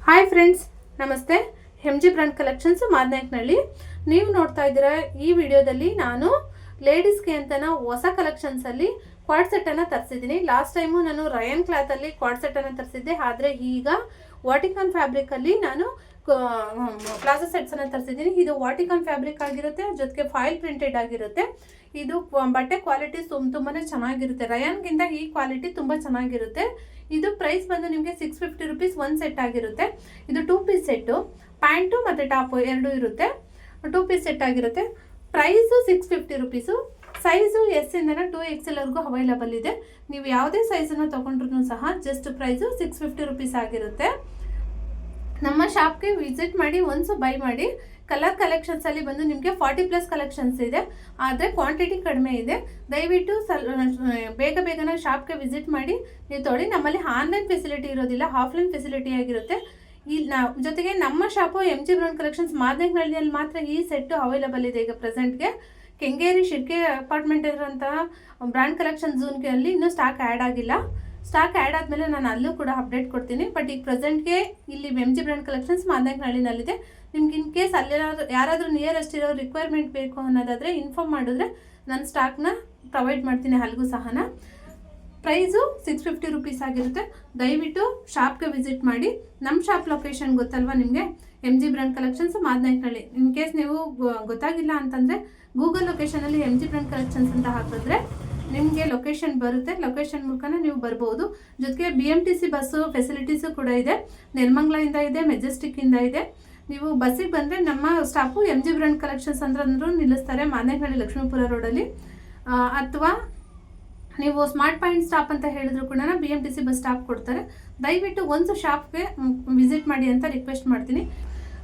Hi friends, ನಮಸ್ತೆ. MG brand collections Madanayakanahalli. ನೀವು ನೋಡ್ತಾ ಇದ್ದೀರಾ ಈ ವಿಡಿಯೋದಲ್ಲಿ ನಾನು ಲೇಡೀಸ್ಗೆ ಅಂತನ ಹೊಸ ಕಲೆಕ್ಷನ್ಸಲ್ಲಿ ಕ್ವಾಡ್ ಸೆಟ್ಟನ್ನು ತರಿಸಿದ್ದೀನಿ. ಲಾಸ್ಟ್ ಟೈಮು ನಾನು ರಯನ್ ಕ್ಲಾತಲ್ಲಿ ಕ್ವಾಡ್ ಸೆಟ್ಟನ್ನು ತರಿಸಿದ್ದೆ, ಆದರೆ ಈಗ ವಾಟಿಕಾನ್ ಫ್ಯಾಬ್ರಿಕಲ್ಲಿ ನಾನು ಪ್ಲಾಜೋ ಸೆಟ್ಸನ್ನು ತರಿಸಿದ್ದೀನಿ. ಇದು ವಾಟಿಕಾನ್ ಫ್ಯಾಬ್ರಿಕ್ ಆಗಿರುತ್ತೆ, ಜೊತೆಗೆ ಫಾಯಿಲ್ ಪ್ರಿಂಟೆಡ್ ಆಗಿರುತ್ತೆ. ಇದು ಬಟ್ಟೆ ಕ್ವಾಲಿಟಿ ತುಂಬಾ ಚೆನ್ನಾಗಿರುತ್ತೆ. ರಯಾನ್ಗಿಂತ ಈ ಕ್ವಾಲಿಟಿ ತುಂಬ ಚೆನ್ನಾಗಿರುತ್ತೆ. ಇದು ಪ್ರೈಸ್ ಬಂದು ನಿಮಗೆ 650 ರುಪೀಸ್ ಒಂದು ಸೆಟ್ ಆಗಿರುತ್ತೆ. ಇದು 2 ಪೀಸ್ ಸೆಟ್ಟು, ಪ್ಯಾಂಟು ಮತ್ತು ಟಾಪು ಎರಡು ಇರುತ್ತೆ. 2 ಪೀಸ್ ಸೆಟ್ ಆಗಿರುತ್ತೆ. Price 650 rupees. ಸೈಜು ಎಸ್ ಇಂದ 2XL ವರೆಗೂ ಅವೈಲಬಲ್ ಇದೆ. ನೀವು ಯಾವುದೇ ಸೈಜನ್ನು ತೊಗೊಂಡ್ರೂ ಸಹ ಜಸ್ಟ್ ಪ್ರೈಸು 650 ರುಪೀಸ್ ಆಗಿರುತ್ತೆ. ನಮ್ಮ ಶಾಪ್ಗೆ ವಿಸಿಟ್ ಮಾಡಿ, ಒನ್ಸು ಬೈ ಮಾಡಿ. ಕಲರ್ ಕಲೆಕ್ಷನ್ಸಲ್ಲಿ ಬಂದು ನಿಮಗೆ 40+ ಕಲೆಕ್ಷನ್ಸ್ ಇದೆ, ಆದರೆ ಕ್ವಾಂಟಿಟಿ ಕಡಿಮೆ ಇದೆ. ದಯವಿಟ್ಟು ಬೇಗನೆ ಶಾಪ್ಗೆ ವಿಸಿಟ್ ಮಾಡಿ ನೀವು ತೊಗೊಳ್ಳಿ. ನಮ್ಮಲ್ಲಿ ಆನ್ಲೈನ್ ಫೆಸಿಲಿಟಿ ಇರೋದಿಲ್ಲ, ಆಫ್ಲೈನ್ ಫೆಸಿಲಿಟಿ ಆಗಿರುತ್ತೆ. ಜೊತೆಗೆ ನಮ್ಮ ಶಾಪು MG ಬ್ರ್ಯಾಂಡ್ ಕಲೆಕ್ಷನ್ಸ್ ಮಾದನಾಯಕನಹಳ್ಳಿಯಲ್ಲಿ ಮಾತ್ರ ಈ ಸೆಟ್ಟು ಅವೈಲಬಲ್ ಇದೆ. ಈಗ ಪ್ರೆಸೆಂಟ್ಗೆ ಕೆಂಗೇರಿ ಶಿರ್ಕೆ ಅಪಾರ್ಟ್ಮೆಂಟ್ ಇರೋಂತಹ ಬ್ರ್ಯಾಂಡ್ ಕಲೆಕ್ಷನ್ ಝೋನ್ಗೆ ಇನ್ನೂ ಸ್ಟಾಕ್ ಆ್ಯಡ್ ಆಗಿಲ್ಲ. ಸ್ಟಾಕ್ ಆ್ಯಡ್ ಆದಮೇಲೆ ನಾನು ಅಲ್ಲೂ ಕೂಡ ಅಪ್ಡೇಟ್ ಕೊಡ್ತೀನಿ. ಬಟ್ ಈಗ ಪ್ರೆಸೆಂಟ್ಗೆ ಇಲ್ಲಿ MG ಬ್ರ್ಯಾಂಡ್ ಕಲೆಕ್ಷನ್ಸ್ ಮಾದನಾಯಕನಹಳ್ಳಿನಲ್ಲಿದೆ. ನಿಮ್ಗೆ ಇನ್ ಕೇಸ್ ಅಲ್ಲೇನಾದ್ರು ಯಾರಾದರೂ ನಿಯರೆಸ್ಟ್ ಇರೋ ರಿಕ್ವೈರ್ಮೆಂಟ್ ಬೇಕು ಅನ್ನೋದಾದರೆ ಇನ್ಫಾರ್ಮ್ ಮಾಡಿದ್ರೆ ನಾನು ಸ್ಟಾಕ್ನ ಪ್ರೊವೈಡ್ ಮಾಡ್ತೀನಿ ಅಲ್ಲಿಗೂ ಸಹನ. ಪ್ರೈಸು 650 ರುಪೀಸ್ ಆಗಿರುತ್ತೆ. ದಯವಿಟ್ಟು ಶಾಪ್ಗೆ ವಿಸಿಟ್ ಮಾಡಿ. ನಮ್ಮ ಶಾಪ್ ಲೊಕೇಶನ್ ಗೊತ್ತಲ್ವಾ ನಿಮಗೆ, MG brand collections Madanayakanahalli. In case ನೀವು ಗೊತ್ತಾಗಿಲ್ಲ ಅಂತಂದರೆ ಗೂಗಲ್ ಲೊಕೇಶನಲ್ಲಿ MG ಬ್ರ್ಯಾಂಡ್ ಕಲೆಕ್ಷನ್ಸ್ ಅಂತ ಹಾಕಿದ್ರೆ ನಿಮಗೆ ಲೊಕೇಶನ್ ಬರುತ್ತೆ. ಲೊಕೇಶನ್ ಮೂಲಕನೇ ನೀವು ಬರ್ಬೋದು. ಜೊತೆಗೆ BMTC ಬಸ್ಸು ಫೆಸಿಲಿಟೀಸು ಕೂಡ ಇದೆ. ನೆಲಮಂಗಲದಿಂದ ಇದೆ, ಮೆಜೆಸ್ಟಿಕ್ಕಿಂದ ಇದೆ. ನೀವು ಬಸ್ಸಿಗೆ ಬಂದರೆ ನಮ್ಮ ಸ್ಟಾಫು MG ಬ್ರ್ಯಾಂಡ್ ಕಲೆಕ್ಷನ್ಸ್ ಅಂದ್ರೂ ನಿಲ್ಲಿಸ್ತಾರೆ ಮಾದನಾಯಕನಹಳ್ಳಿ ಲಕ್ಷ್ಮೀಪುರ ರೋಡಲ್ಲಿ. ಅಥವಾ ನೀವು ಸ್ಮಾರ್ಟ್ ಪಾಯಿಂಟ್ ಸ್ಟಾಪ್ ಅಂತ ಹೇಳಿದ್ರು ಕೂಡ BMTC ಬಸ್ ಸ್ಟಾಪ್ ಕೊಡ್ತಾರೆ. ದಯವಿಟ್ಟು ಒಂದು ಶಾಪ್ಗೆ ವಿಸಿಟ್ ಮಾಡಿ ಅಂತ ರಿಕ್ವೆಸ್ಟ್ ಮಾಡ್ತೀನಿ.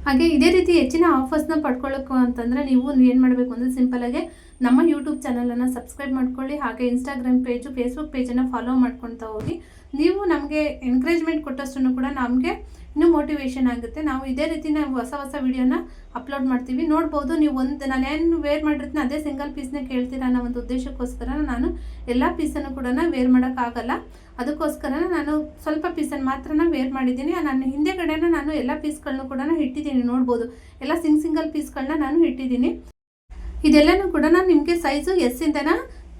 ಹಾಗೆ ಇದೇ ರೀತಿ ಹೆಚ್ಚಿನ ಆಫರ್ಸ್ನ ಪಡ್ಕೊಳ್ಳೋಕ್ಕೂ ಅಂತಂದರೆ ನೀವು ಏನು ಮಾಡಬೇಕು ಅಂದರೆ ಸಿಂಪಲಾಗಿ ನಮ್ಮ ಯೂಟ್ಯೂಬ್ ಚಾನಲನ್ನು ಸಬ್ಸ್ಕ್ರೈಬ್ ಮಾಡ್ಕೊಳ್ಳಿ. ಹಾಗೆ ಇನ್ಸ್ಟಾಗ್ರಾಮ್ ಪೇಜು, ಫೇಸ್ಬುಕ್ ಪೇಜನ್ನು ಫಾಲೋ ಮಾಡ್ಕೊಳ್ತಾ ಹೋಗಿ. ನೀವು ನಮಗೆ ಎನ್ಕರೇಜ್ಮೆಂಟ್ ಕೊಟ್ಟಷ್ಟು ಕೂಡ ನಮಗೆ ಇನ್ನೂ ಮೋಟಿವೇಶನ್ ಆಗುತ್ತೆ. ನಾವು ಇದೇ ರೀತಿ ನಾವು ಹೊಸ ವಿಡಿಯೋನ ಅಪ್ಲೋಡ್ ಮಾಡ್ತೀವಿ, ನೋಡ್ಬೋದು. ನೀವು ನಾನೇನು ವೇರ್ ಮಾಡಿರ್ತೀನಿ ಅದೇ ಸಿಂಗಲ್ ಪೀಸ್ನ ಕೇಳ್ತೀರಾ ಅನ್ನೋ ಒಂದು ಉದ್ದೇಶಕ್ಕೋಸ್ಕರ ನಾನು ಎಲ್ಲ ಪೀಸನ್ನು ಕೂಡ ವೇರ್ ಮಾಡೋಕ್ಕಾಗಲ್ಲ. ಅದಕ್ಕೋಸ್ಕರ ನಾನು ಸ್ವಲ್ಪ ಪೀಸನ್ನು ಮಾತ್ರ ವೇರ್ ಮಾಡಿದ್ದೀನಿ. ನಾನು ಹಿಂದೆಗಡೆನ ನಾನು ಎಲ್ಲ ಪೀಸ್ಗಳನ್ನೂ ಕೂಡ ಇಟ್ಟಿದ್ದೀನಿ, ನೋಡ್ಬೋದು. ಎಲ್ಲ ಸಿಂಗಲ್ ಪೀಸ್ಗಳನ್ನ ನಾನು ಇಟ್ಟಿದ್ದೀನಿ. ಇದೆಲ್ಲನೂ ಕೂಡ ನಿಮಗೆ ಸೈಜು ಎಸ್ ಇಂದನ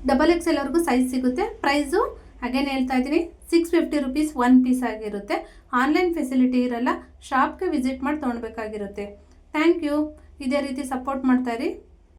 XXL ವರೆಗೂ ಸೈಜ್ ಸಿಗುತ್ತೆ. ಪ್ರೈಸು ಹಾಗೇನು ಹೇಳ್ತಾ ಇದ್ದೀನಿ, 650 ರುಪೀಸ್ ಒಂದು ಪೀಸ್ ಆಗಿರುತ್ತೆ. ಆನ್ಲೈನ್ ಫೆಸಿಲಿಟಿ ಇರಲ್ಲ, ಶಾಪ್ಗೆ ವಿಸಿಟ್ ಮಾಡಿ ತೊಗೊಳ್ಬೇಕಾಗಿರುತ್ತೆ. Thank you. ಇದೇ ರೀತಿ ಸಪೋರ್ಟ್ ಮಾಡ್ತಾಯಿರಿ.